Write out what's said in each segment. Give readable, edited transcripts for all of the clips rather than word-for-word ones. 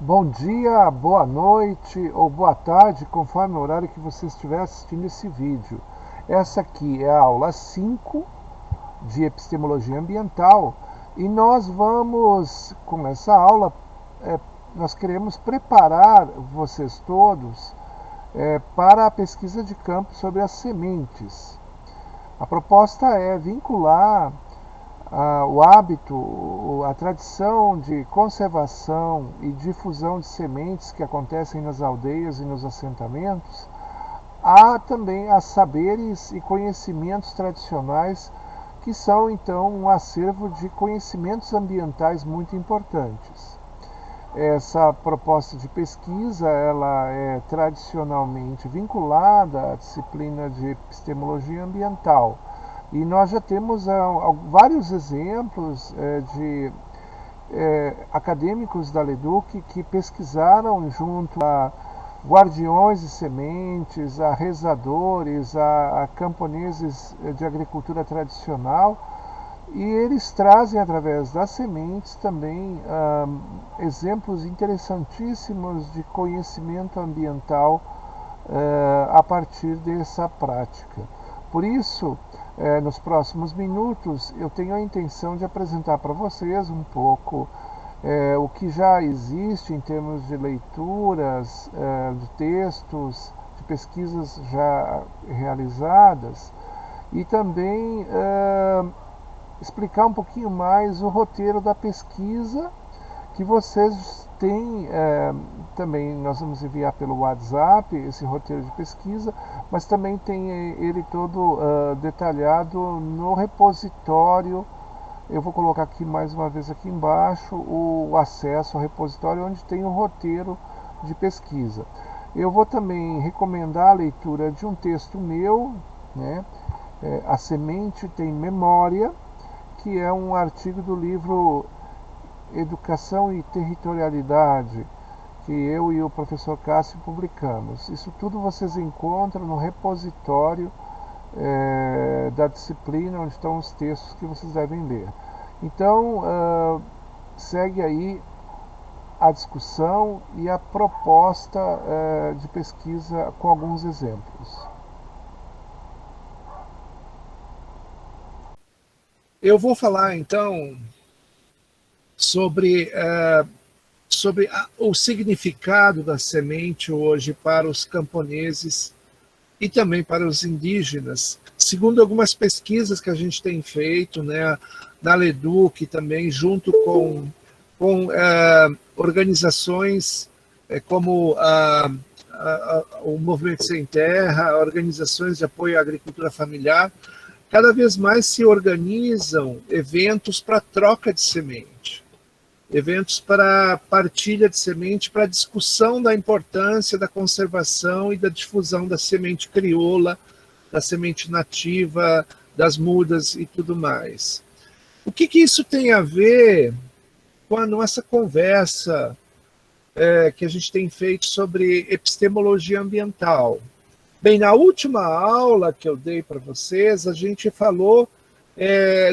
Bom dia, boa noite ou boa tarde, conforme o horário que você estiver assistindo esse vídeo. Essa aqui é a aula 5 de Epistemologia Ambiental e nós vamos, com essa aula, é, nós queremos preparar vocês todos para a pesquisa de campo sobre as sementes. A proposta é vincular o hábito, a tradição de conservação e difusão de sementes que acontecem nas aldeias e nos assentamentos, há também a saberes e conhecimentos tradicionais que são então um acervo de conhecimentos ambientais muito importantes. Essa proposta de pesquisa ela é tradicionalmente vinculada à disciplina de epistemologia ambiental. E nós já temos vários exemplos de acadêmicos da LEDUC que pesquisaram junto a guardiões de sementes, a rezadores, a camponeses de agricultura tradicional, e eles trazem através das sementes também exemplos interessantíssimos de conhecimento ambiental a partir dessa prática. Por isso, nos próximos minutos, eu tenho a intenção de apresentar para vocês um pouco o que já existe em termos de leituras, de textos, de pesquisas já realizadas, e também explicar um pouquinho mais o roteiro da pesquisa que vocês têm também. Nós vamos enviar pelo WhatsApp esse roteiro de pesquisa, mas também tem ele todo detalhado no repositório. Eu vou colocar aqui mais uma vez aqui embaixo o acesso ao repositório onde tem o roteiro de pesquisa. Eu vou também recomendar a leitura de um texto meu, né? A Semente Tem Memória, que é um artigo do livro Educação e Territorialidade, que eu e o professor Cássio publicamos. Isso tudo vocês encontram no repositório da disciplina, onde estão os textos que vocês devem ler. Então, segue aí a discussão e a proposta de pesquisa com alguns exemplos. Eu vou falar, então, sobre o significado da semente hoje para os camponeses e também para os indígenas. Segundo algumas pesquisas que a gente tem feito, né, na LEDUC também, junto com organizações como o Movimento Sem Terra, organizações de apoio à agricultura familiar, cada vez mais se organizam eventos para troca de semente, eventos para partilha de semente, para discussão da importância da conservação e da difusão da semente crioula, da semente nativa, das mudas e tudo mais. O que isso tem a ver com a nossa conversa que a gente tem feito sobre epistemologia ambiental? Bem, na última aula que eu dei para vocês, a gente falou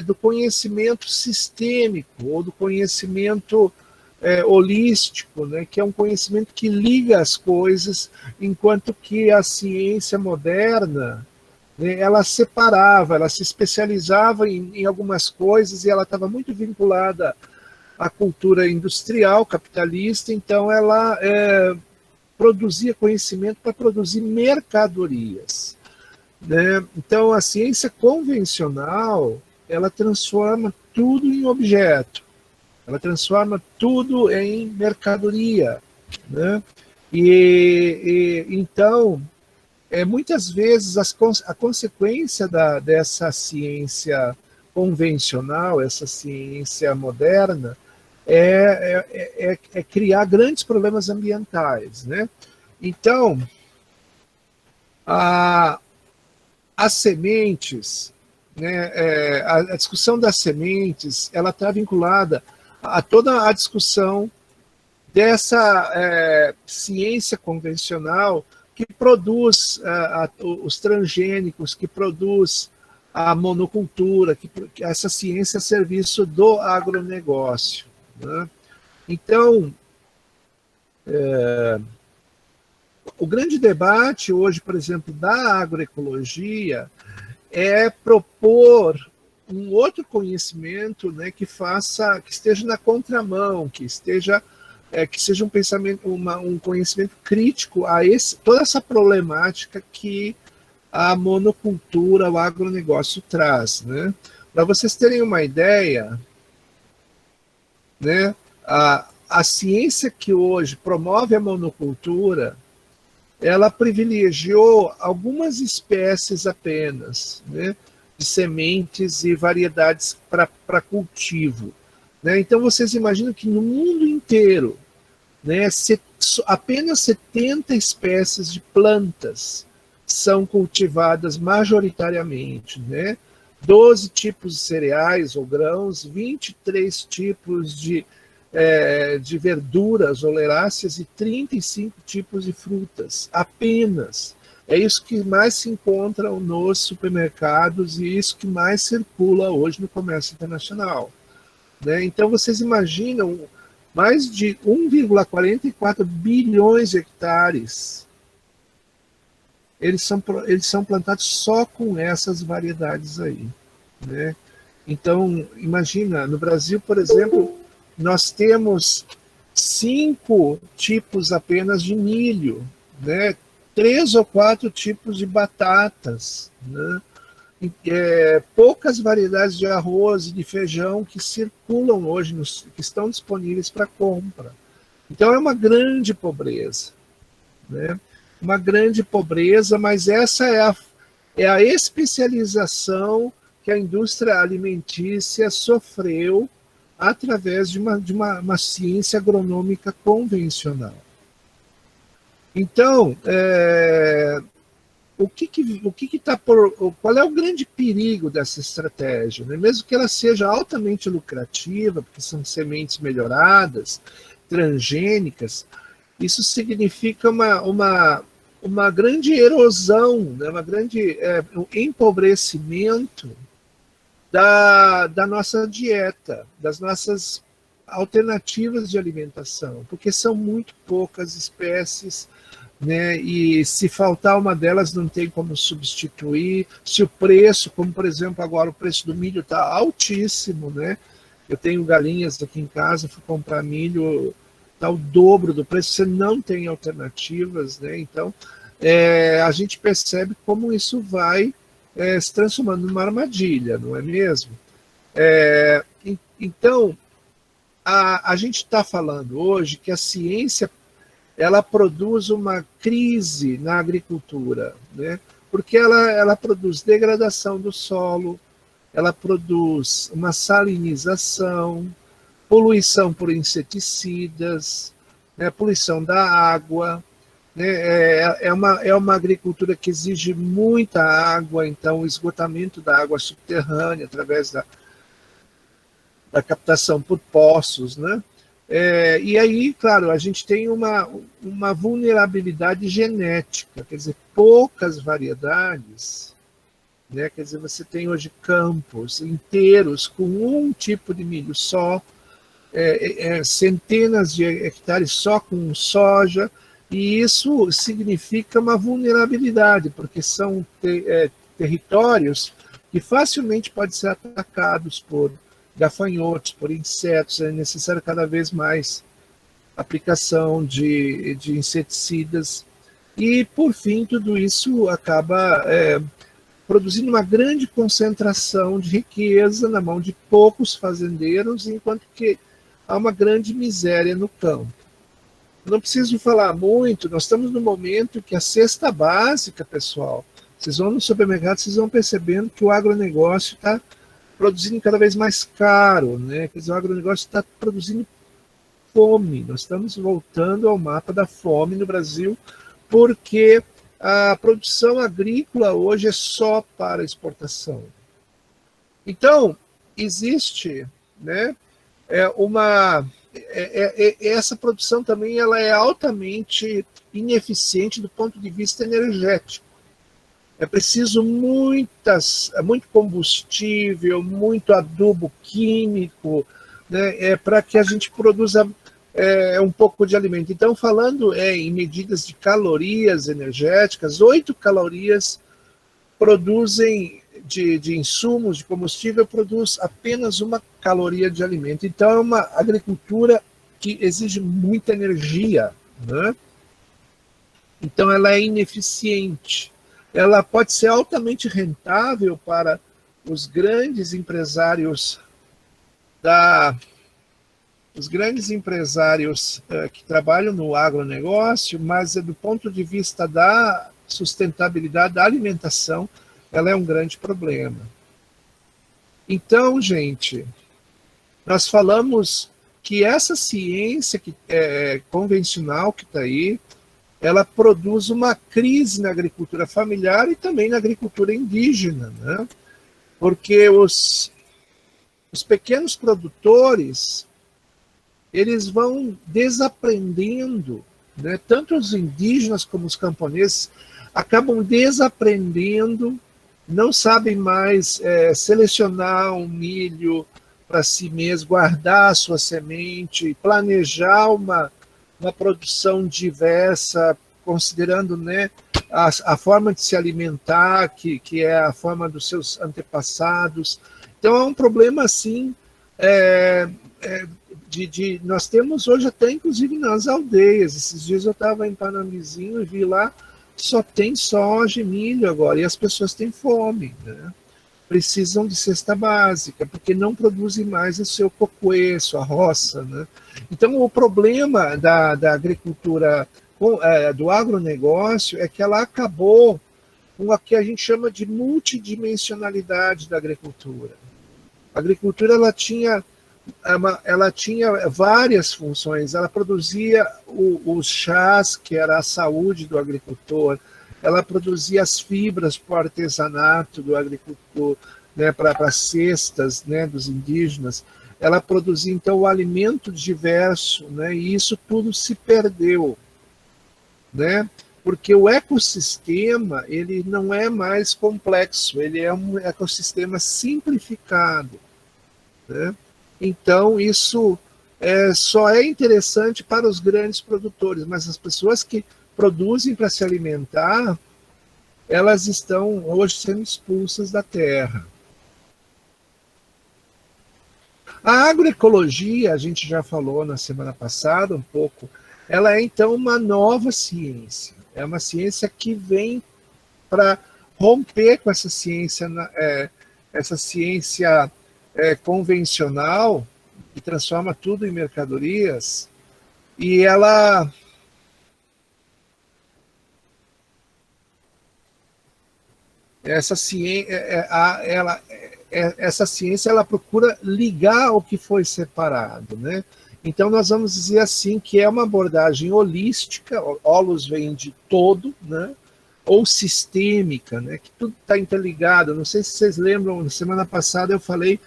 do conhecimento sistêmico, ou do conhecimento holístico, né, que é um conhecimento que liga as coisas, enquanto que a ciência moderna, né, ela separava, ela se especializava em algumas coisas e ela estava muito vinculada à cultura industrial, capitalista, então ela produzia conhecimento para produzir mercadorias, né? Então, a ciência convencional, ela transforma tudo em objeto, ela transforma tudo em mercadoria, né? Então, muitas vezes a consequência dessa ciência convencional, essa ciência moderna, é criar grandes problemas ambientais, né? Então, as sementes, né, a discussão das sementes, ela está vinculada a toda a discussão dessa ciência convencional que produz os transgênicos, que produz a monocultura, que essa ciência a serviço do agronegócio, né? Então, O grande debate hoje, por exemplo, da agroecologia é propor um outro conhecimento, né, que esteja na contramão, que seja um pensamento, um conhecimento crítico a toda essa problemática que a monocultura, o agronegócio traz, né? Para vocês terem uma ideia, né, a ciência que hoje promove a monocultura, ela privilegiou algumas espécies apenas, né, de sementes e variedades para cultivo. Né? Então, vocês imaginam que no mundo inteiro, né, apenas 70 espécies de plantas são cultivadas majoritariamente. Né? 12 tipos de cereais ou grãos, 23 tipos de verduras oleráceas e 35 tipos de frutas, apenas. É isso que mais se encontra nos supermercados e isso que mais circula hoje no comércio internacional. Né? Então, vocês imaginam mais de 1,44 bilhões de hectares. Eles são plantados só com essas variedades aí. Né? Então, imagina, no Brasil, por exemplo, nós temos 5 tipos apenas de milho, né? 3 ou 4 tipos de batatas, né? Poucas variedades de arroz e de feijão que circulam hoje, que estão disponíveis para compra. Então é uma grande pobreza, né? Uma grande pobreza, mas essa é a especialização que a indústria alimentícia sofreu através de uma ciência agronômica convencional. Então, qual é o grande perigo dessa estratégia? Né? Mesmo que ela seja altamente lucrativa, porque são sementes melhoradas, transgênicas, isso significa uma grande erosão, né? Um empobrecimento da nossa dieta, das nossas alternativas de alimentação, porque são muito poucas espécies, né? E se faltar uma delas não tem como substituir. Se o preço, como por exemplo agora o preço do milho está altíssimo, né? Eu tenho galinhas aqui em casa, fui comprar milho, está o dobro do preço, você não tem alternativas, né? Então a gente percebe como isso vai se transformando numa armadilha, não é mesmo? Então, a gente está falando hoje que a ciência ela produz uma crise na agricultura, né? Porque ela produz degradação do solo, ela produz uma salinização, poluição por inseticidas, né? Poluição da água. É uma agricultura que exige muita água, então o esgotamento da água subterrânea através da captação por poços, né? E aí, claro, a gente tem uma vulnerabilidade genética, quer dizer, poucas variedades, né? Quer dizer, você tem hoje campos inteiros com um tipo de milho só, centenas de hectares só com soja, e isso significa uma vulnerabilidade, porque são territórios que facilmente podem ser atacados por gafanhotos, por insetos. É necessário cada vez mais aplicação de inseticidas. E, por fim, tudo isso acaba produzindo uma grande concentração de riqueza na mão de poucos fazendeiros, enquanto que há uma grande miséria no campo. Não preciso falar muito, nós estamos no momento que a cesta básica, pessoal, vocês vão no supermercado, vocês vão percebendo que o agronegócio está produzindo cada vez mais caro, né? Quer dizer, o agronegócio está produzindo fome. Nós estamos voltando ao mapa da fome no Brasil, porque a produção agrícola hoje é só para exportação. Então, existe, né, essa produção também ela é altamente ineficiente do ponto de vista energético. É preciso muito combustível, muito adubo químico, né, para que a gente produza um pouco de alimento. Então, falando em medidas de calorias energéticas, 8 calorias produzem de insumos, de combustível, produz apenas 1 caloria de alimento. Então, é uma agricultura que exige muita energia, né? Então, ela é ineficiente. Ela pode ser altamente rentável para os grandes empresários que trabalham no agronegócio, mas do ponto de vista da sustentabilidade da alimentação, ela é um grande problema. Então, gente, nós falamos que essa ciência que é convencional que está aí, ela produz uma crise na agricultura familiar e também na agricultura indígena, né? Porque os pequenos produtores, eles vão desaprendendo, né? Tanto os indígenas como os camponeses acabam desaprendendo, não sabem mais selecionar um milho para si mesmo, guardar a sua semente, planejar uma produção diversa, considerando, né, a forma de se alimentar, que é a forma dos seus antepassados. Então é um problema assim, nós temos hoje até inclusive nas aldeias. Esses dias eu estava em Panamizinho e vi lá, só tem soja e milho agora, e as pessoas têm fome, né? Precisam de cesta básica, porque não produzem mais o seu cocoê, sua roça, né? Então, o problema da agricultura, do agronegócio, é que ela acabou com o que a gente chama de multidimensionalidade da agricultura. A agricultura ela tinha várias funções. Ela produzia os chás, que era a saúde do agricultor. Ela produzia as fibras para o artesanato do agricultor, né, para cestas, né, dos indígenas. Ela produzia, então, o alimento diverso, né, e isso tudo se perdeu, né, porque o ecossistema ele não é mais complexo, ele é um ecossistema simplificado, né? Então, isso só é interessante para os grandes produtores, mas as pessoas que produzem para se alimentar, elas estão hoje sendo expulsas da terra. A agroecologia, a gente já falou na semana passada um pouco, ela é então uma nova ciência. É uma ciência que vem para romper com essa ciência, convencional, que transforma tudo em mercadorias, e essa ciência ela procura ligar o que foi separado, né? Então nós vamos dizer assim que é uma abordagem holística, holos vem de todo, né? Ou sistêmica, né? Que tudo está interligado. Não sei se vocês lembram, na semana passada eu falei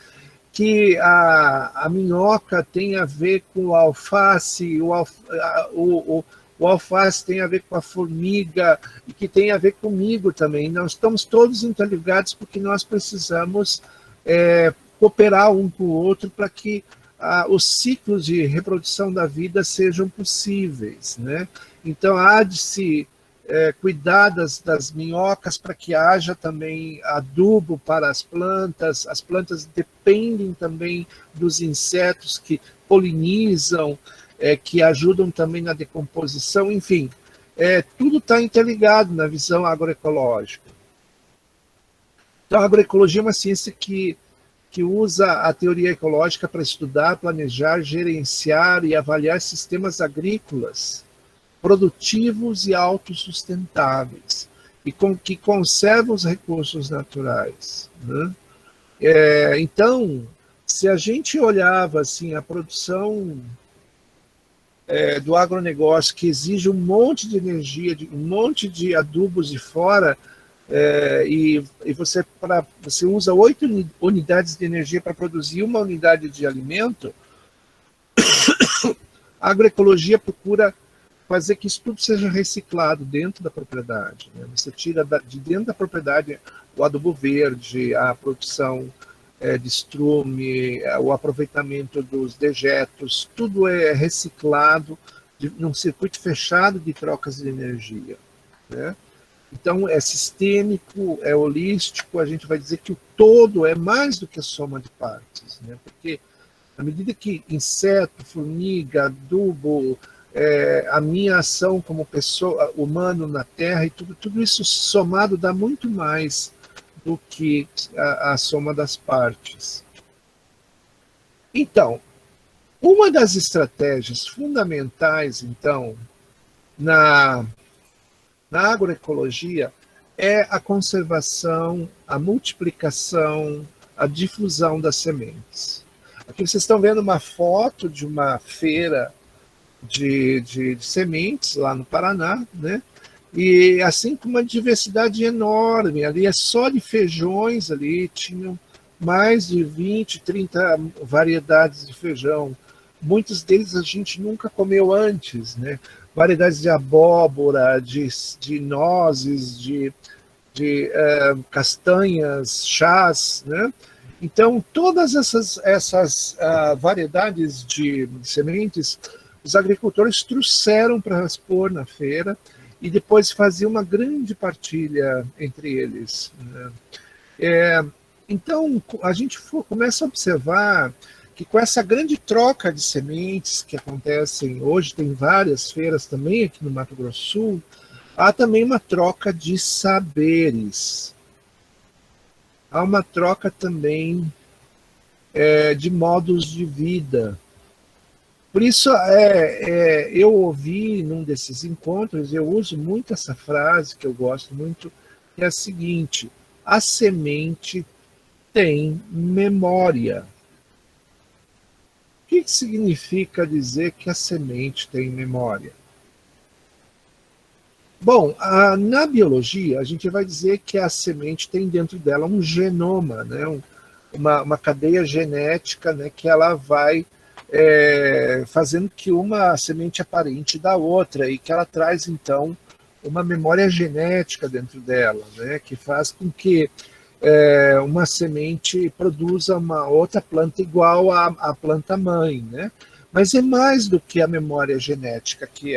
que a minhoca tem a ver com o alface, o alface tem a ver com a formiga, e que tem a ver comigo também. Nós estamos todos interligados porque nós precisamos cooperar um com o outro para que os ciclos de reprodução da vida sejam possíveis, né? Então, há de se cuidar das minhocas para que haja também adubo para as plantas dependem também dos insetos que polinizam, que ajudam também na decomposição, enfim, tudo está interligado na visão agroecológica. Então, a agroecologia é uma ciência que usa a teoria ecológica para estudar, planejar, gerenciar e avaliar sistemas agrícolas produtivos e autossustentáveis, e que conservam os recursos naturais, né? Então, se a gente olhava assim, a produção do agronegócio, que exige um monte de energia, um monte de adubos de fora, e você usa 8 unidades de energia para produzir 1 unidade de alimento, a agroecologia procura fazer que isso tudo seja reciclado dentro da propriedade, né? Você tira de dentro da propriedade o adubo verde, a produção de estrume, o aproveitamento dos dejetos, tudo é reciclado num circuito fechado de trocas de energia, né? Então, é sistêmico, é holístico, a gente vai dizer que o todo é mais do que a soma de partes, né? Porque à medida que inseto, formiga, adubo, a minha ação como pessoa, humano na Terra, e tudo isso somado dá muito mais do que a soma das partes. Então, uma das estratégias fundamentais, então, na agroecologia é a conservação, a multiplicação, a difusão das sementes. Aqui vocês estão vendo uma foto de uma feira de sementes lá no Paraná, né? E assim com uma diversidade enorme, ali é só de feijões, ali tinham mais de 20, 30 variedades de feijão. Muitos deles a gente nunca comeu antes, né? Variedades de abóbora, de nozes, de castanhas, chás, né? Então, todas essas variedades de sementes, os agricultores trouxeram para expor na feira e depois faziam uma grande partilha entre eles, né? Então, a gente começa a observar que com essa grande troca de sementes que acontecem hoje, tem várias feiras também aqui no Mato Grosso do Sul, há também uma troca de saberes. Há uma troca também de modos de vida. Por isso, eu ouvi num desses encontros, eu uso muito essa frase, que eu gosto muito, que é a seguinte: a semente tem memória. O que significa dizer que a semente tem memória? Bom, na biologia, a gente vai dizer que a semente tem dentro dela um genoma, né? Uma cadeia genética, né? Que ela vai fazendo que uma semente aparente da outra e que ela traz, então, uma memória genética dentro dela, né? Que faz com que uma semente produza uma outra planta igual à planta mãe, né? Mas é mais do que a memória genética, que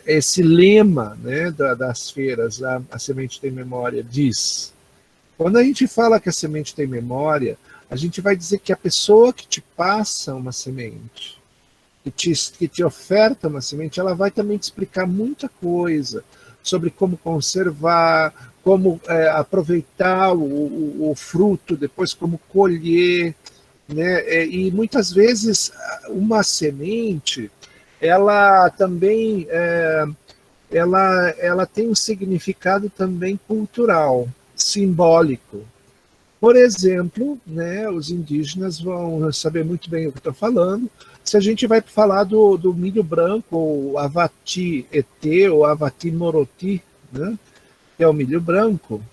esse lema, né, das feiras, a semente tem memória, diz. Quando a gente fala que a semente tem memória, a gente vai dizer que a pessoa que te passa uma semente, que te oferta uma semente, ela vai também te explicar muita coisa sobre como conservar, como aproveitar o fruto, depois como colher, né? E muitas vezes uma semente, ela também ela tem um significado também cultural, simbólico. Por exemplo, né, os indígenas vão saber muito bem o que estou falando. Se a gente vai falar do milho branco, ou avati-etê, ou avati-moroti, né, que é o milho branco,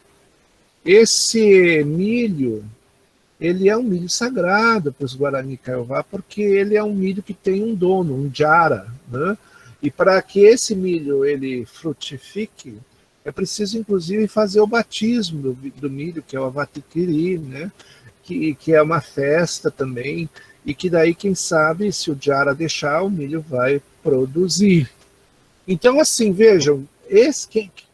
esse milho, ele é um milho sagrado para os Guarani Kaiowá, porque ele é um milho que tem um dono, um jara, né? E para que esse milho ele frutifique, é preciso, inclusive, fazer o batismo do milho, que é o avatiquiri, né? Que é uma festa também, e que daí, quem sabe, se o jara deixar, o milho vai produzir. Então, assim, vejam,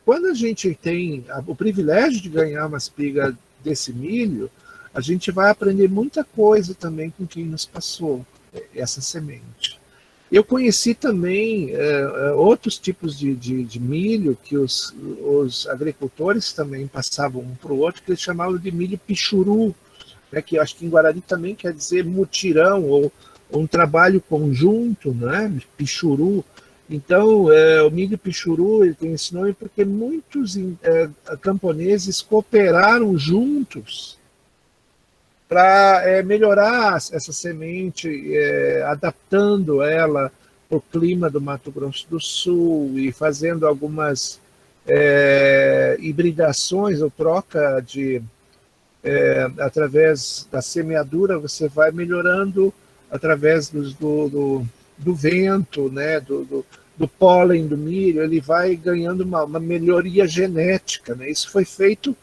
quando a gente tem o privilégio de ganhar uma espiga desse milho, a gente vai aprender muita coisa também com quem nos passou essa semente. Eu conheci também outros tipos de milho que os agricultores também passavam um para o outro, que eles chamavam de milho pichuru, né, que eu acho que em Guarani também quer dizer mutirão, ou um trabalho conjunto, né, pichuru. Então, o milho pichuru ele tem esse nome porque muitos camponeses cooperaram juntos para melhorar essa semente, adaptando ela para o clima do Mato Grosso do Sul e fazendo algumas hibridações ou troca através da semeadura, você vai melhorando através do vento, né, do pólen do milho, ele vai ganhando uma melhoria genética, né? Isso foi feito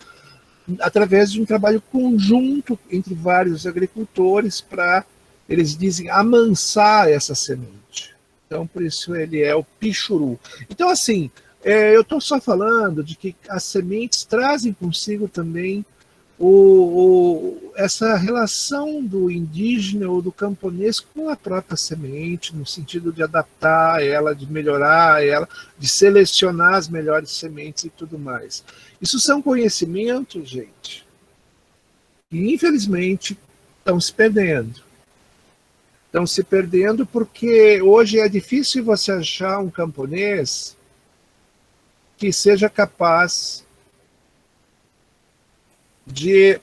através de um trabalho conjunto entre vários agricultores para, eles dizem, amansar essa semente. Então, por isso ele é o pichuru. Então, assim, eu estou só falando de que as sementes trazem consigo também essa relação do indígena ou do camponês com a própria semente, no sentido de adaptar ela, de melhorar ela, de selecionar as melhores sementes e tudo mais. Isso são conhecimentos, gente, que infelizmente estão se perdendo. Estão se perdendo porque hoje é difícil você achar um camponês que seja capaz de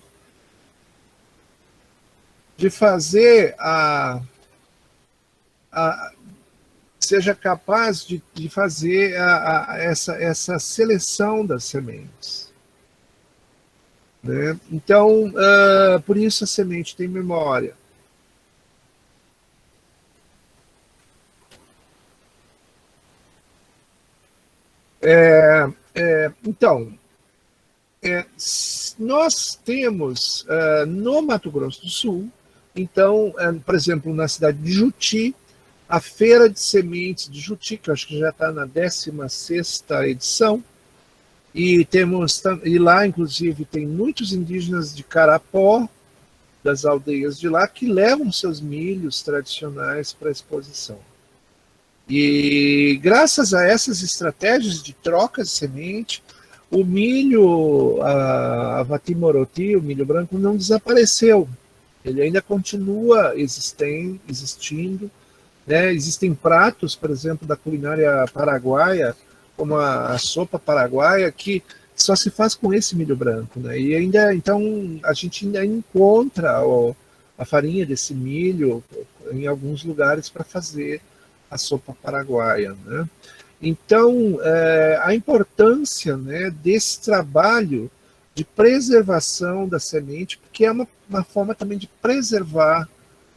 fazer seja capaz de fazer essa seleção das sementes. Né? Então, por isso a semente tem memória. Então, nós temos no Mato Grosso do Sul, então, por exemplo, na cidade de Juti, a Feira de Sementes de Juti, que eu acho que já está na 16ª edição, e lá, inclusive, tem muitos indígenas de Carapó, das aldeias de lá, que levam seus milhos tradicionais para a exposição. E graças a essas estratégias de troca de semente, o milho, a Vatimoroti, o milho branco, não desapareceu. Ele ainda continua existindo. Né? Existem pratos, por exemplo, da culinária paraguaia, como a sopa paraguaia, que só se faz com esse milho branco. Né? E ainda, então, a gente ainda encontra a farinha desse milho em alguns lugares para fazer a sopa paraguaia. Né? Então, a importância, né, desse trabalho de preservação da semente, porque é uma forma também de preservar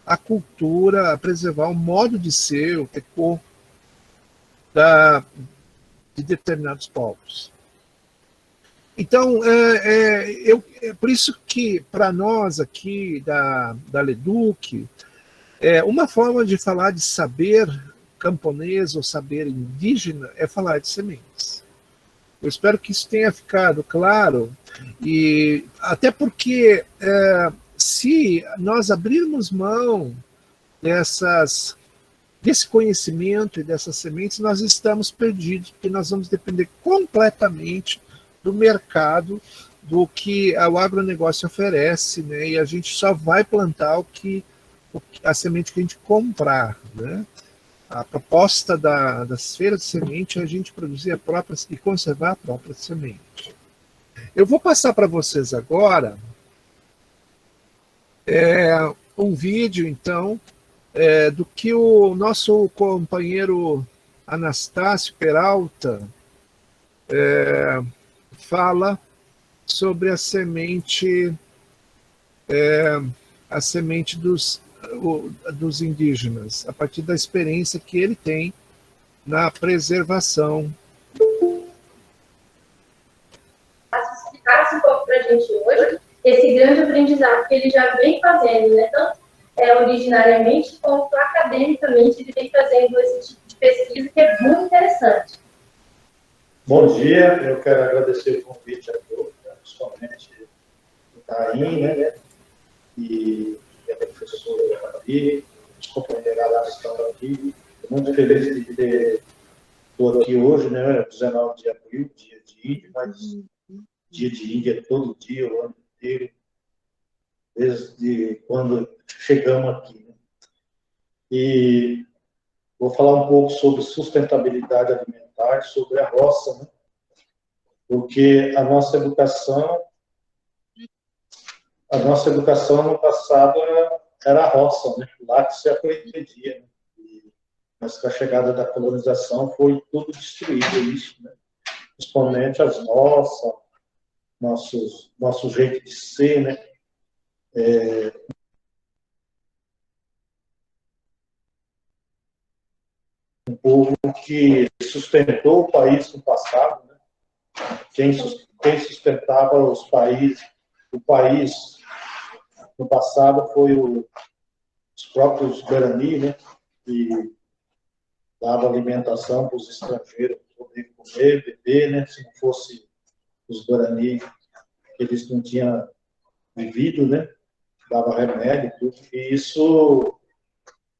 a cultura, preservar o modo de ser, o tecô de determinados povos. Então, por isso que, para nós aqui da Leduc, uma forma de falar de saber camponês ou saber indígena é falar de sementes. Eu espero que isso tenha ficado claro, e até porque se nós abrirmos mão desse conhecimento e dessas sementes, nós estamos perdidos, porque nós vamos depender completamente do mercado, do que o agronegócio oferece, né? E a gente só vai plantar a semente que a gente comprar, né? A proposta das feiras de semente é a gente produzir a própria e conservar a própria semente. Eu vou passar para vocês agora um vídeo, então, do que o nosso companheiro Anastácio Peralta fala sobre a semente dos indígenas, a partir da experiência que ele tem na preservação. Explicasse um pouco para a gente hoje esse grande aprendizado que ele já vem fazendo, né? Tanto originariamente quanto academicamente ele vem fazendo esse tipo de pesquisa que é muito interessante. Bom dia, eu quero agradecer o convite a todos, né, principalmente o Taim, né, e a professora Gabi, os companheiros lá que estão aqui. Estou muito feliz de estou aqui hoje, né, 19 de abril, dia de Índia, mas dia de Índia é todo dia, o ano inteiro, desde quando chegamos aqui. Né? E vou falar um pouco sobre sustentabilidade alimentar, sobre a roça, né? Porque a nossa educação no passado era a roça, né? Lá que se aprendia. Né? Mas com a chegada da colonização foi tudo destruído isso, né? Principalmente as roças, nosso jeito de ser, né? Um povo que sustentou o país no passado, né? Quem sustentava os países, o país, no passado, foi os próprios Guarani, né, que dava alimentação para os estrangeiros poderem comer, beber, né, se não fosse os Guarani, eles não tinham vivido, né, dava remédio, tudo, e isso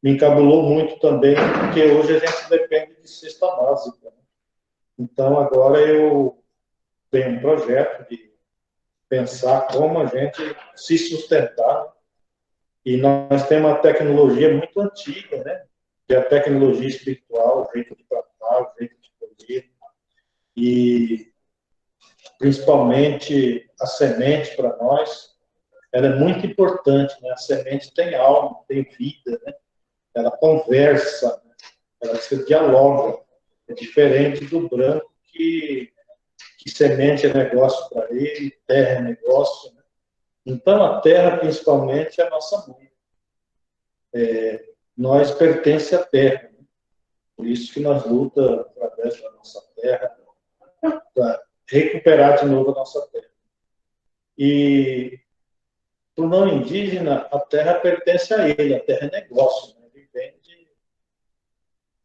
me encabulou muito também, porque hoje a gente depende de cesta básica, né? Então, agora eu tenho um projeto de pensar como a gente se sustentar, e nós temos uma tecnologia muito antiga, né? Que é a tecnologia espiritual, o jeito de tratar, o jeito de colher, e principalmente a semente para nós, ela é muito importante, né? A semente tem alma, tem vida, né? Ela conversa, né? Ela se dialoga. É diferente do branco que semente é negócio para ele, terra é negócio, né? Então, a terra, principalmente, é a nossa mãe. Nós pertence à terra, né? Por isso que nós lutamos através da nossa terra para recuperar de novo a nossa terra. E para o não indígena, a terra pertence a ele, a terra é negócio, né? Ele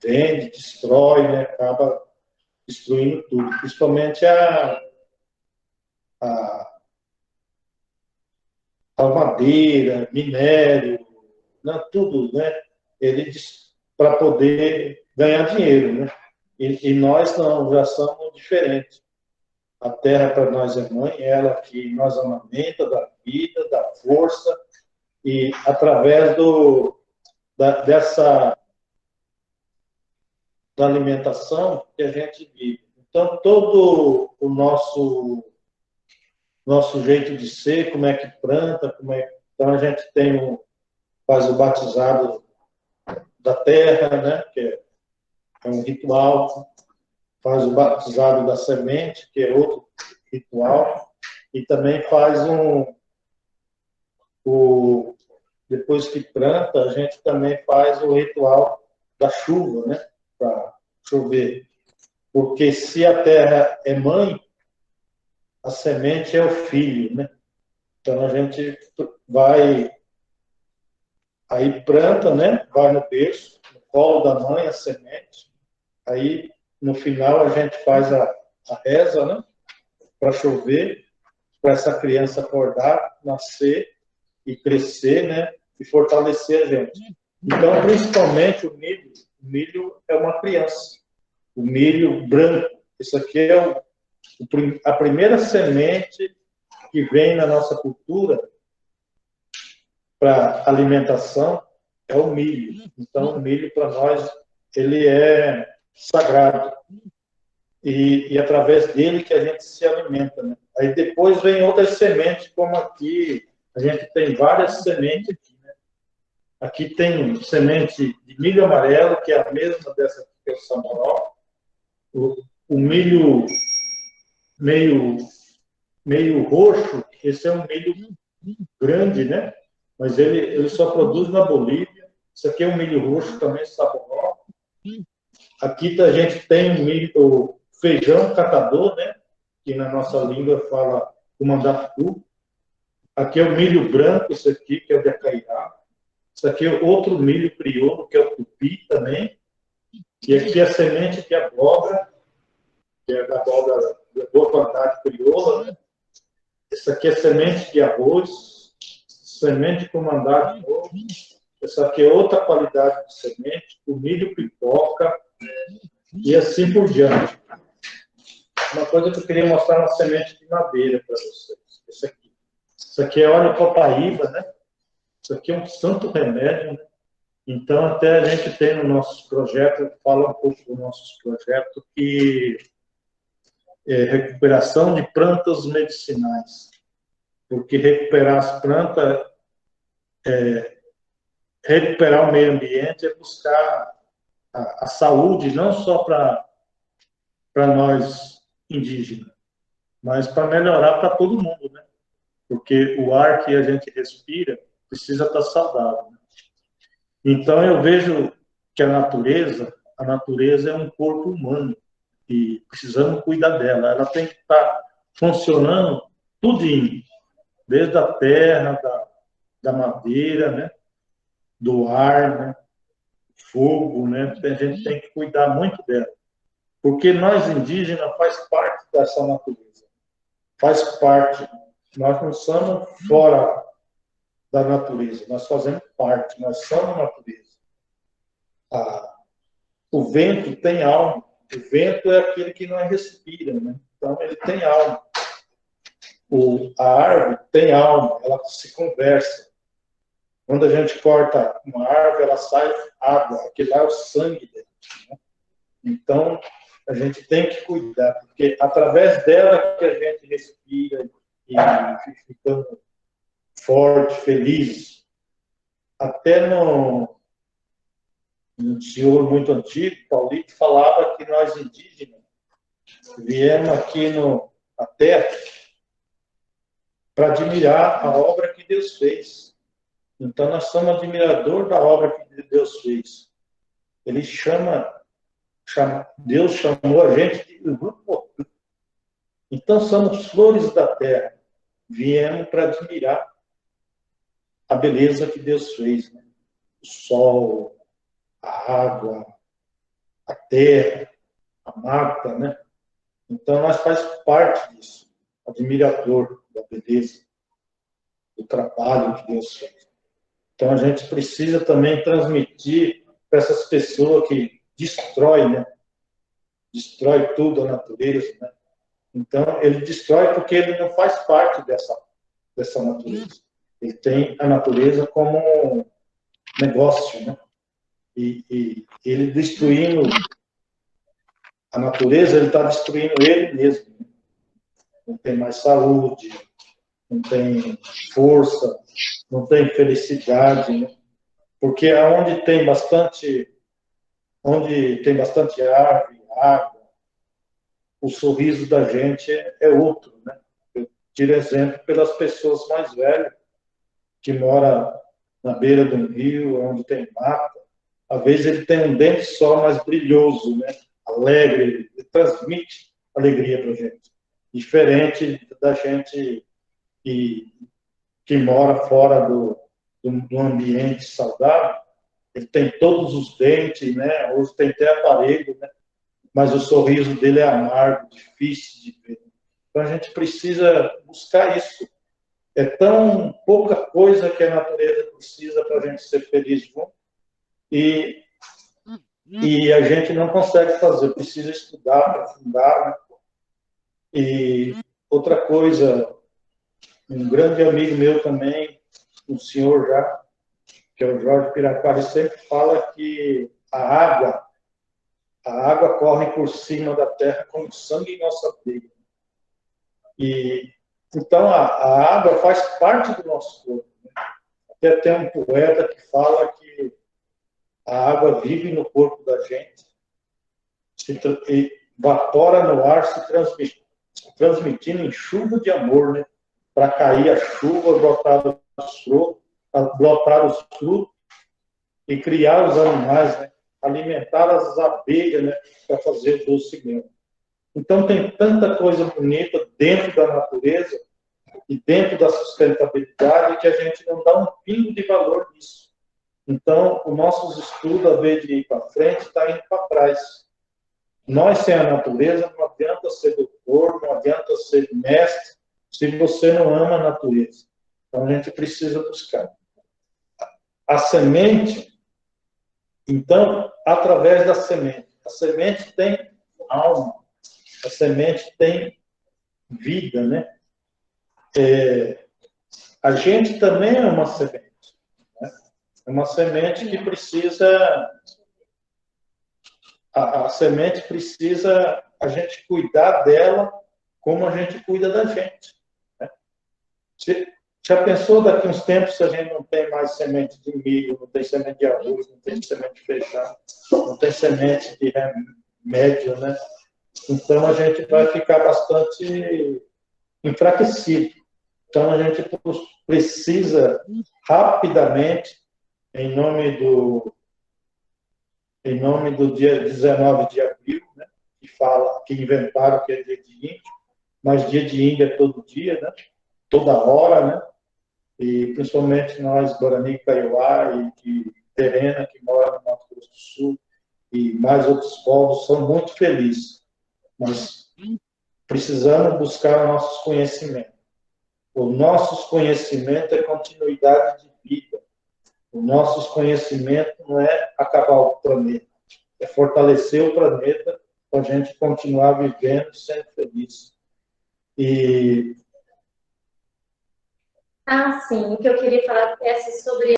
vende, destrói, né? Acaba destruindo tudo, principalmente a madeira, minério, né? Tudo, né? Ele para poder ganhar dinheiro, né? E nós não, já somos diferentes. A terra para nós é mãe, ela que nos amamenta, dá vida, dá força, e através dessa da alimentação que a gente vive. Então, todo o nosso jeito de ser, como é que planta, então a gente faz o batizado da terra, né, que é um ritual, faz o batizado da semente, que é outro ritual, e também faz depois que planta, a gente também faz o ritual da chuva, né, para chover. Porque se a terra é mãe, a semente é o filho, né? Então a gente aí planta, né? Vai no berço, no colo da mãe a semente. Aí no final a gente faz a reza, né? Para chover, para essa criança acordar, nascer e crescer, né? E fortalecer a gente. Então, principalmente o milho é uma criança. O milho branco, isso aqui é a primeira semente que vem na nossa cultura para alimentação é o milho. Então, o milho para nós ele é sagrado e através dele que a gente se alimenta, né? Aí depois vem outras sementes, como aqui a gente tem várias sementes aqui, né? Aqui tem semente de milho amarelo, que é a mesma dessa aqui, que é o samoró. O milho meio roxo, esse é um milho grande, né? Mas ele só produz na Bolívia. Isso aqui é um milho roxo também, saboroso. Aqui a gente tem o feijão catador, né? Que na nossa língua fala cumandapuru. Aqui é o milho branco, esse aqui, que é o de Acairá. Isso aqui é outro milho crioulo, que é o tupi também. E aqui é a semente de abóbora, que é da abóbora de boa qualidade crioula, né? Essa aqui é semente de arroz, semente comandada de novo. Essa aqui é outra qualidade de semente, o milho pipoca e assim por diante. Uma coisa que eu queria mostrar é uma semente de madeira para vocês. Isso aqui é óleo copaíba, né? Isso aqui é um santo remédio, né? Então, até a gente tem no nosso projeto, fala um pouco do nosso projeto, que recuperação de plantas medicinais, porque recuperar as plantas, recuperar o meio ambiente é buscar a saúde não só para nós indígenas, mas para melhorar para todo mundo, né? Porque o ar que a gente respira precisa estar saudável, né? Então eu vejo que a natureza é um corpo humano e precisamos cuidar dela. Ela tem que estar funcionando tudinho. desde a terra, da madeira, né? Do ar, né? Fogo, né? A gente tem que cuidar muito dela. Porque nós indígenas faz parte dessa natureza. Faz parte. Nós não somos fora da natureza, nós fazemos parte, nós somos natureza. O vento tem alma. O vento é aquele que nós respira, né? Então ele tem alma. A árvore tem alma, ela se conversa. Quando a gente corta uma árvore, ela sai água, aquele lá é o sangue dela, né? Então, a gente tem que cuidar, porque através dela que a gente respira e ficando forte, feliz. Até no senhor muito antigo, Paulito, falava que nós indígenas viemos aqui na Terra para admirar a obra que Deus fez. Então, nós somos admirador da obra que Deus fez. Ele Deus chamou a gente de grupo. Então, somos flores da terra. Viemos para admirar a beleza que Deus fez, né? O sol, a água, a terra, a mata, né? Então, nós faz parte disso. Admirador da beleza, do trabalho que Deus fez. Então, a gente precisa também transmitir para essas pessoas que destroem, né? Destrói tudo a natureza, né? Então, ele destrói porque ele não faz parte dessa natureza. Ele tem a natureza como um negócio, né? E ele destruindo a natureza, ele está destruindo ele mesmo. Não tem mais saúde, não tem força, não tem felicidade, né? Porque onde tem bastante árvore, água, o sorriso da gente é outro, né? Eu tiro exemplo pelas pessoas mais velhas que moram na beira de um rio, onde tem mata. Às vezes ele tem um dente só, mas brilhoso, né? Alegre, ele transmite alegria para a gente. Diferente da gente que mora fora do ambiente saudável, ele tem todos os dentes, né? Hoje tem até aparelho, né? Mas o sorriso dele é amargo, difícil de ver. Então a gente precisa buscar isso. É tão pouca coisa que a natureza precisa para a gente ser feliz junto e a gente não consegue fazer. Precisa estudar, aprofundar, né? E outra coisa, um grande amigo meu também, um senhor já, que é o Jorge Piraquara, sempre fala que a água corre por cima da terra como sangue em nossa veia. E então a água faz parte do nosso corpo, né? Até tem um poeta que fala que a água vive no corpo da gente, e evapora no ar, se transmitindo em chuva de amor, né? Para cair a chuva, brotar os frutos e criar os animais, né? Alimentar as abelhas, né? Para fazer o doce mel. Então, tem tanta coisa bonita dentro da natureza e dentro da sustentabilidade que a gente não dá um pingo de valor nisso. Então, os nossos estudos, a vez de ir para frente, está indo para trás. Nós, sem a natureza, não adianta ser doutor, não adianta ser mestre, se você não ama a natureza. Então, a gente precisa buscar. A semente, então, através da semente. A semente tem alma. A semente tem vida, né? A gente também é uma semente. Né? É uma semente que precisa... A semente precisa a gente cuidar dela como a gente cuida da gente. Né? Já pensou daqui a uns tempos se a gente não tem mais semente de milho, não tem semente de arroz, não tem semente de feijão, não tem semente de remédio, né? Então, a gente vai ficar bastante enfraquecido. Então, a gente precisa rapidamente, em nome do dia 19 de abril, né, que inventaram que é dia de índio, mas dia de índio é todo dia, né? toda hora, né? E principalmente nós, Guarani, Kaiowá e Terena, que mora no Mato Grosso do Sul, e mais outros povos, são muito felizes. Nós precisamos buscar nossos conhecimentos. O nosso conhecimento é continuidade de vida. O nosso conhecimento não é acabar o planeta, é fortalecer o planeta para a gente continuar vivendo e sendo feliz. E... sim, o que eu queria falar é sobre...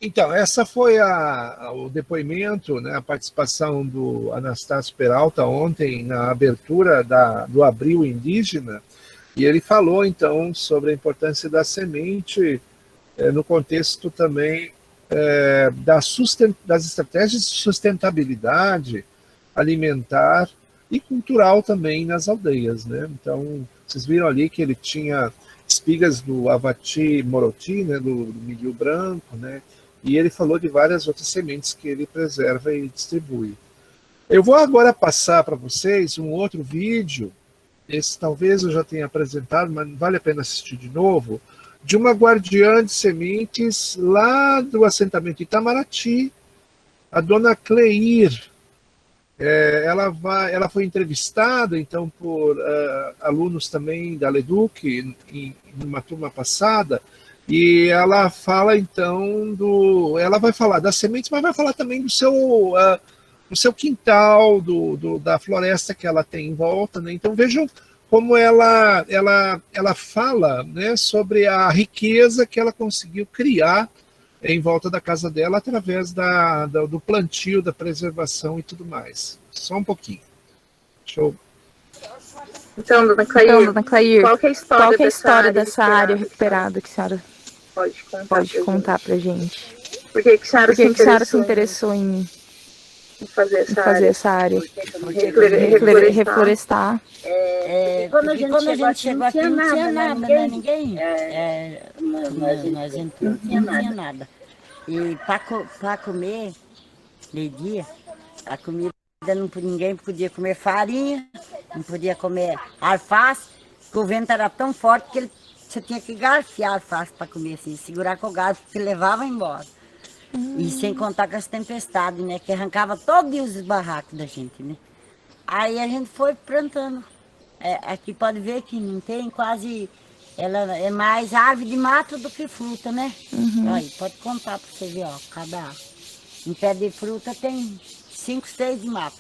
Então, essa foi o depoimento, né, a participação do Anastácio Peralta ontem na abertura do Abril Indígena, e ele falou, então, sobre a importância da semente no contexto também das estratégias de sustentabilidade alimentar e cultural também nas aldeias, né? Então, vocês viram ali que ele tinha espigas do Avati Moroti, né, do milho branco, né? E ele falou de várias outras sementes que ele preserva e distribui. Eu vou agora passar para vocês um outro vídeo, esse talvez eu já tenha apresentado, mas vale a pena assistir de novo, de uma guardiã de sementes lá do assentamento Itamaraty, a dona Cleir. Ela foi entrevistada, então, por alunos também da LEDUC, em uma turma passada, e ela fala, então, ela vai falar das sementes, mas vai falar também do seu quintal, da floresta que ela tem em volta, né? Então, vejam como ela fala, né, sobre a riqueza que ela conseguiu criar em volta da casa dela através do plantio, da preservação e tudo mais. Só um pouquinho. Deixa eu... Então, dona Clair, qual que é a história dessa área recuperada que a senhora pode contar pra gente? Por que a senhora se interessou em fazer essa área? Reflorestar. Quando a gente chegou aqui, não tinha nada, né? Ninguém. Nós entramos, não tinha nada. E para comer, meio-dia, a comida, ninguém podia comer farinha, não podia comer alface, porque o vento era tão forte que você tinha que garfiar alface para comer, assim, segurar com o garfo, que levava embora. E sem contar com as tempestades, né? Que arrancava todos os barracos da gente, né? Aí a gente foi plantando. Aqui pode ver que não tem quase... Ela é mais árvore de mato do que fruta, né? Aí, pode contar para você ver, ó. Um pé de fruta tem 5, 6 de mato.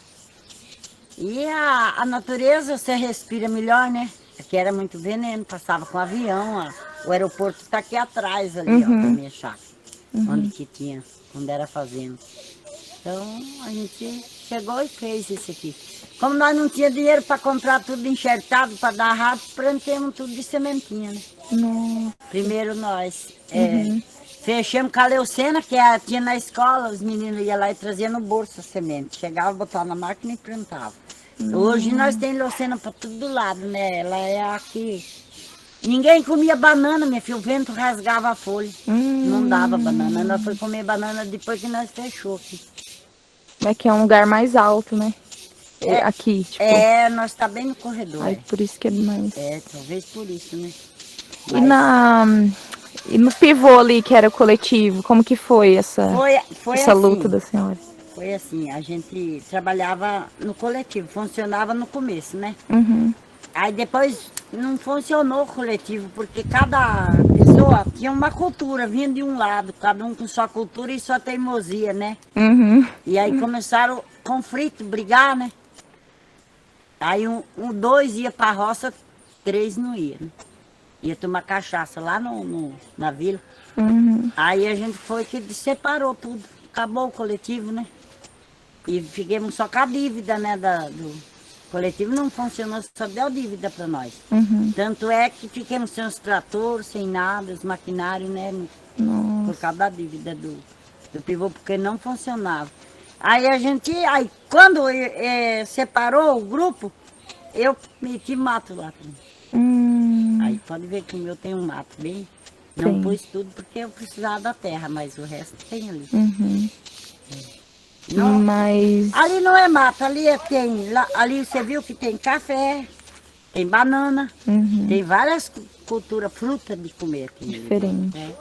E a natureza você respira melhor, né? Aqui era muito veneno, passava com avião. O aeroporto está aqui atrás ali, ó, da minha chácara. Onde que tinha, onde era fazenda. Então, a gente chegou e fez isso aqui. Como nós não tínhamos dinheiro para comprar tudo enxertado, para dar rápido, plantamos tudo de sementinha, né? Primeiro nós fechamos com a leucena, que tinha na escola, os meninos iam lá e traziam no bolso a semente. Chegava, botava na máquina e plantava. Hoje nós temos leucena para todo lado, né? Ela é aqui. Ninguém comia banana, minha filha, o vento rasgava a folha. Não dava banana. Nós fomos comer banana depois que nós fechou aqui. É que é um lugar mais alto, né? Aqui, tipo. Nós tá bem no corredor. Aí por isso que é mais. Talvez por isso, né? E no pivô ali, que era o coletivo, como que foi essa assim, luta da senhora? Foi assim, a gente trabalhava no coletivo, funcionava no começo, né? Aí depois não funcionou o coletivo, porque cada pessoa tinha uma cultura, vinha de um lado, cada um com sua cultura e sua teimosia, né? E aí começaram conflito, brigar, né? Aí dois ia pra roça, 3 não ia, né? Ia tomar cachaça lá na vila. Aí a gente foi que separou tudo, acabou o coletivo, né? E ficamos só com a dívida, né, do coletivo não funcionou, só deu dívida para nós. Tanto é que ficamos sem os tratores, sem nada, os maquinários, né? Por causa da dívida do pivô, porque não funcionava. Aí quando separou o grupo, eu meti mato lá. Aí pode ver que o meu tem um mato bem. Não pus tudo porque eu precisava da terra, mas o resto tem ali. Não. Mas... Ali não é mato, ali você viu que tem café, tem banana, tem várias culturas, fruta de comer aqui. Diferente.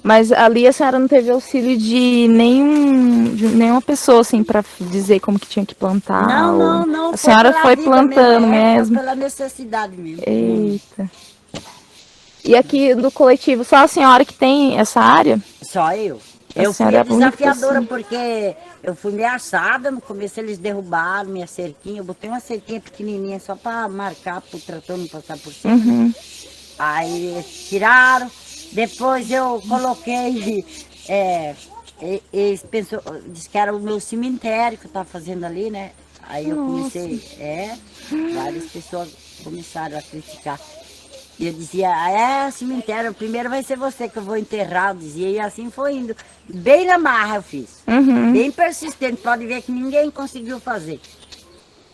Mas ali a senhora não teve auxílio de nenhuma pessoa, assim, para dizer como que tinha que plantar? Não. A senhora foi plantando mesmo? Foi pela necessidade mesmo. Eita. E aqui do coletivo, só a senhora que tem essa área? Só eu. Eu fui a desafiadora, porque eu fui ameaçada. No começo eles derrubaram minha cerquinha. Eu botei uma cerquinha pequenininha só para marcar para o trator não passar por cima. Aí eles tiraram. Depois eu coloquei, eles disse que era o meu cemitério que eu estava fazendo ali, né? Aí eu comecei, várias pessoas começaram a criticar. E eu dizia, cemitério, primeiro vai ser você que eu vou enterrar, eu dizia, e assim foi indo. Bem na marra eu fiz, bem persistente, pode ver que ninguém conseguiu fazer.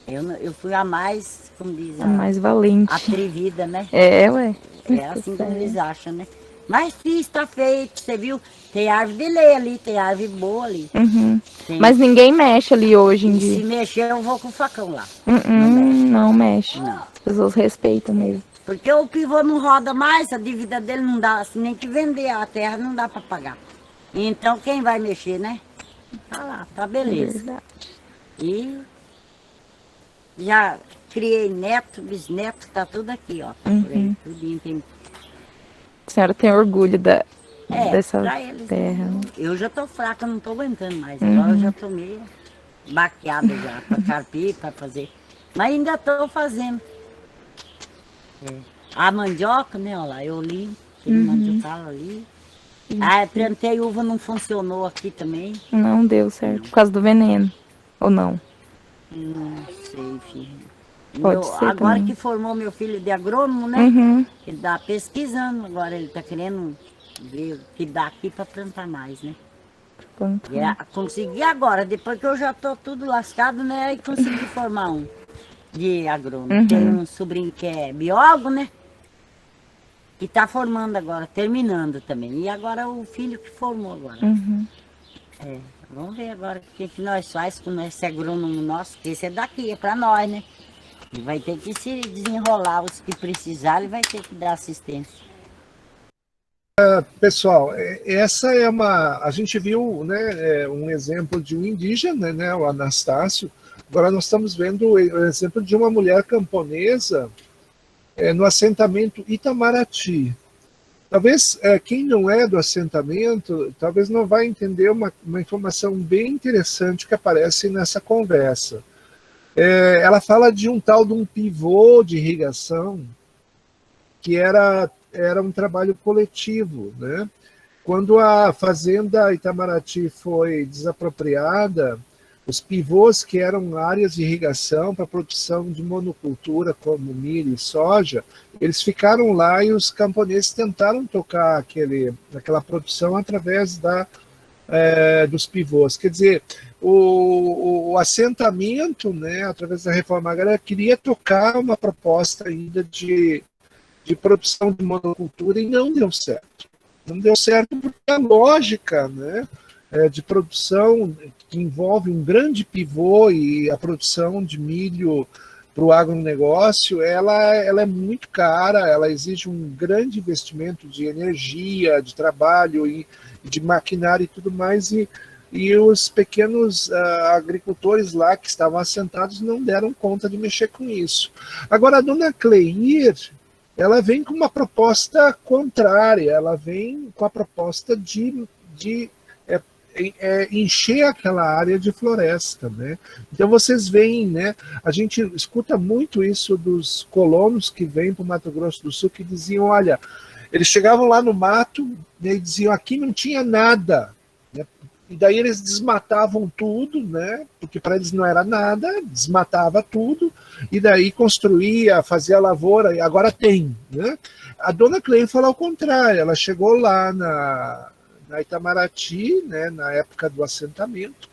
Eu fui a mais, como diz, a mais valente. Atrevida, né? Ué. É assim como eles acham, né? Mas fiz, tá feito, você viu? Tem árvore de lei ali, tem árvore boa ali. Mas ninguém mexe ali hoje em dia. Se mexer, eu vou com o facão lá. Não mexe. Não. As pessoas respeitam mesmo. Porque o pivô não roda mais, a dívida dele não dá, assim, nem que vender a terra não dá para pagar. Então quem vai mexer, né? Tá lá, tá beleza. Verdade. E já criei neto, bisneto, tá tudo aqui, ó. Por aí, tudinho tem. A senhora tem orgulho dessa eles, terra. Né? Eu já tô fraca, não tô aguentando mais. Agora eu já tô meio baqueada já, para carpir, para fazer. Mas ainda tô fazendo. A mandioca, né, olha lá, eu limpo, aquele mandiocal ali. Plantei uva, não funcionou aqui também. Não deu certo, por causa do veneno, ou não? Não sei, filho. Pode ser agora também. Que formou meu filho de agrônomo, né? Ele tá pesquisando, agora ele tá querendo ver o que dá aqui para plantar mais, né? Consegui agora, depois que eu já tô tudo lascado, né? Aí consegui formar um de agrônomo. Tem um sobrinho que é biólogo, né? Que tá formando agora, terminando também. E agora o filho que formou agora. Vamos ver agora o que nós faz com esse agrônomo nosso, que esse é daqui, é para nós, né? E vai ter que se desenrolar, os que precisarem, vai ter que dar assistência. Pessoal, essa é a gente viu, né, um exemplo de um indígena, né, o Anastácio. Agora nós estamos vendo o exemplo de uma mulher camponesa no assentamento Itamaraty. Talvez quem não é do assentamento, talvez não vai entender uma informação bem interessante que aparece nessa conversa. Ela fala de um tal de um pivô de irrigação que era um trabalho coletivo, né? Quando a fazenda Itamaraty foi desapropriada, os pivôs, que eram áreas de irrigação para produção de monocultura, como milho e soja, eles ficaram lá e os camponeses tentaram tocar aquela produção através dos pivôs. Quer dizer, o assentamento, né, através da reforma agrária, queria tocar uma proposta ainda de produção de monocultura e não deu certo. Não deu certo porque a lógica, né, de produção que envolve um grande pivô e a produção de milho para o agronegócio, ela é muito cara, ela exige um grande investimento de energia, de trabalho e de maquinário e tudo mais, e os pequenos agricultores lá que estavam assentados não deram conta de mexer com isso. Agora, a dona Cleir, ela vem com uma proposta contrária, ela vem com a proposta de encher aquela área de floresta, né? Então vocês veem, né? A gente escuta muito isso dos colonos que vêm para o Mato Grosso do Sul, que diziam, olha, eles chegavam lá no mato, né, e diziam, aqui não tinha nada, né? E daí eles desmatavam tudo, né? Porque para eles não era nada, desmatava tudo, e daí construía, fazia lavoura, e agora tem, né? A dona Cleia falou ao contrário, ela chegou lá na Itamaraty, né, na época do assentamento,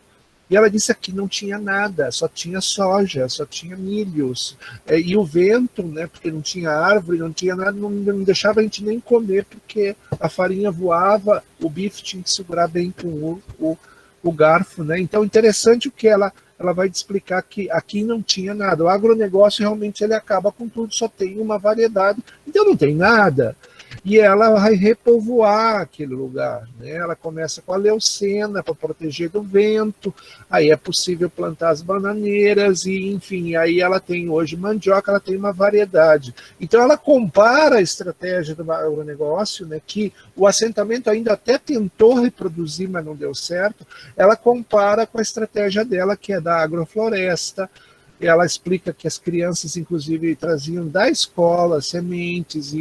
e ela disse que não tinha nada, só tinha soja, só tinha milhos, e o vento, né, porque não tinha árvore, não tinha nada, não deixava a gente nem comer, porque a farinha voava, o bife tinha que segurar bem com o garfo, né? Então, interessante o que ela vai te explicar que aqui não tinha nada. O agronegócio realmente ele acaba com tudo, só tem uma variedade, então não tem nada. E ela vai repovoar aquele lugar, né? Ela começa com a leucena para proteger do vento, aí é possível plantar as bananeiras e, enfim, aí ela tem hoje mandioca, ela tem uma variedade. Então ela compara a estratégia do agronegócio, né, que o assentamento ainda até tentou reproduzir, mas não deu certo. Ela compara com a estratégia dela, que é da agrofloresta. Ela explica que as crianças, inclusive, traziam da escola sementes.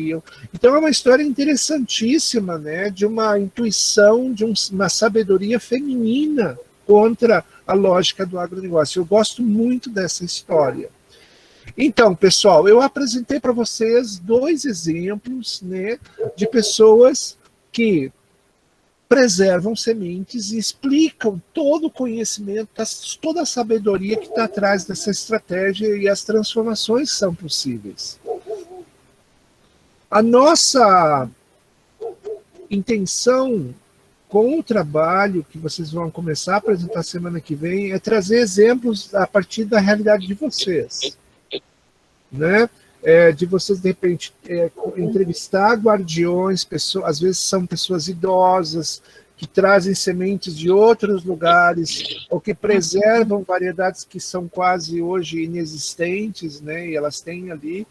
Então, é uma história interessantíssima, né, de uma intuição, de uma sabedoria feminina contra a lógica do agronegócio. Eu gosto muito dessa história. Então, pessoal, eu apresentei para vocês 2 exemplos, né, de pessoas que preservam sementes e explicam todo o conhecimento, toda a sabedoria que está atrás dessa estratégia e as transformações que são possíveis. A nossa intenção com o trabalho que vocês vão começar a apresentar semana que vem é trazer exemplos a partir da realidade de vocês, né? De vocês, de repente, entrevistar guardiões, pessoas, às vezes são pessoas idosas, que trazem sementes de outros lugares, ou que preservam variedades que são quase hoje inexistentes, né, e elas têm ali.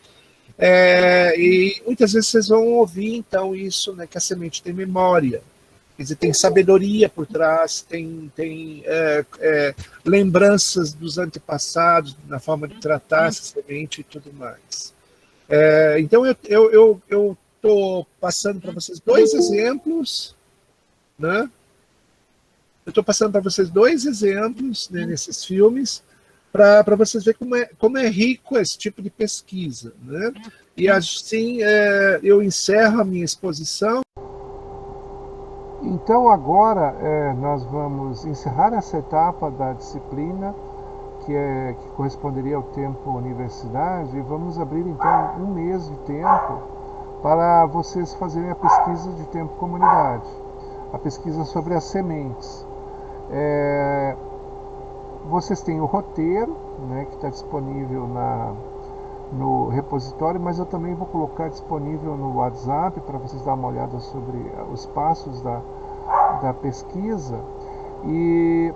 E muitas vezes vocês vão ouvir, então, isso, né, que a semente tem memória, quer dizer, tem sabedoria por trás, tem lembranças dos antepassados, na forma de tratar essa semente e tudo mais. Então, eu estou passando para vocês 2 exemplos, né? Eu estou passando para vocês 2 exemplos, né, nesses filmes, para vocês verem como é rico esse tipo de pesquisa, né? E assim eu encerro a minha exposição. Então agora nós vamos encerrar essa etapa da disciplina, que corresponderia ao tempo universidade, e vamos abrir então 1 mês de tempo para vocês fazerem a pesquisa de tempo comunidade, a pesquisa sobre as sementes. Vocês têm o roteiro, né, que está disponível no repositório, mas eu também vou colocar disponível no WhatsApp para vocês darem uma olhada sobre os passos da pesquisa. E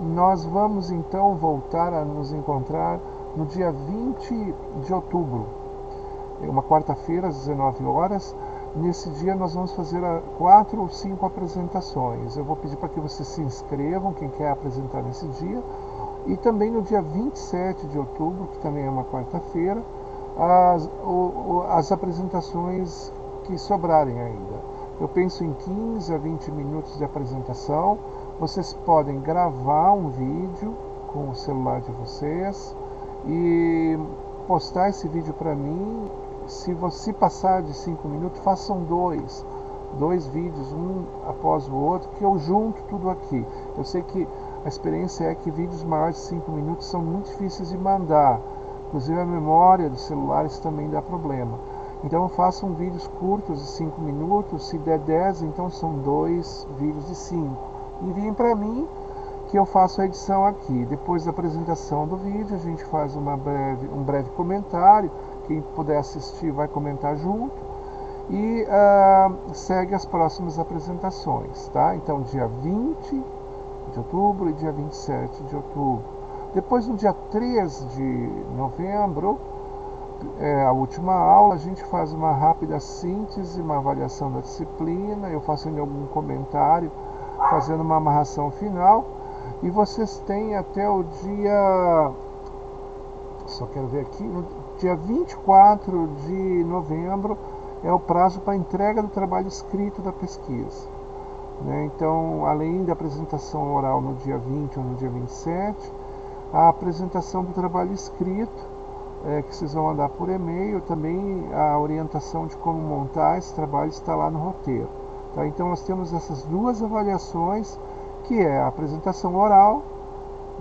nós vamos então voltar a nos encontrar no dia 20 de outubro, uma quarta-feira, às 19 horas. Nesse dia nós vamos fazer 4 ou 5 apresentações. Eu vou pedir para que vocês se inscrevam, quem quer apresentar nesse dia. E também no dia 27 de outubro, que também é uma quarta-feira, as apresentações que sobrarem ainda. Eu penso em 15 a 20 minutos de apresentação. Vocês podem gravar um vídeo com o celular de vocês e postar esse vídeo para mim. Se você passar de 5 minutos, façam 2 vídeos, um após o outro, que eu junto tudo aqui. Eu sei que a experiência é que vídeos maiores de 5 minutos são muito difíceis de mandar. Inclusive a memória dos celulares também dá problema. Então façam vídeos curtos de 5 minutos, se der 10, então são 2 vídeos de 5. Enviem para mim, que eu faço a edição aqui. Depois da apresentação do vídeo, a gente faz um breve comentário. Quem puder assistir vai comentar junto. E segue as próximas apresentações, tá? Então, dia 20 de outubro e dia 27 de outubro. Depois, no dia 3 de novembro, a última aula, a gente faz uma rápida síntese, uma avaliação da disciplina. Eu faço algum comentário, fazendo uma amarração final. E vocês têm até o dia... Só quero ver aqui... No dia 24 de novembro é o prazo para entrega do trabalho escrito da pesquisa, né? Então, além da apresentação oral no dia 20 ou no dia 27, a apresentação do trabalho escrito, que vocês vão mandar por e-mail, também a orientação de como montar esse trabalho está lá no roteiro, tá? Então, nós temos essas 2 avaliações, que é a apresentação oral,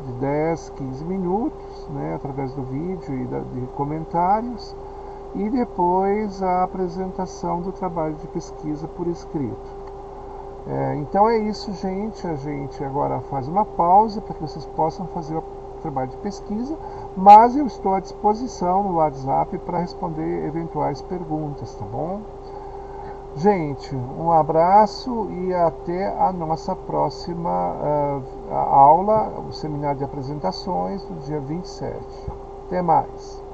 de 10, 15 minutos, né, através do vídeo e de comentários, e depois a apresentação do trabalho de pesquisa por escrito. Então é isso, gente. A gente agora faz uma pausa para que vocês possam fazer o trabalho de pesquisa, mas eu estou à disposição no WhatsApp para responder eventuais perguntas, tá bom? Gente, um abraço e até a nossa próxima aula, o seminário de apresentações, no dia 27. Até mais!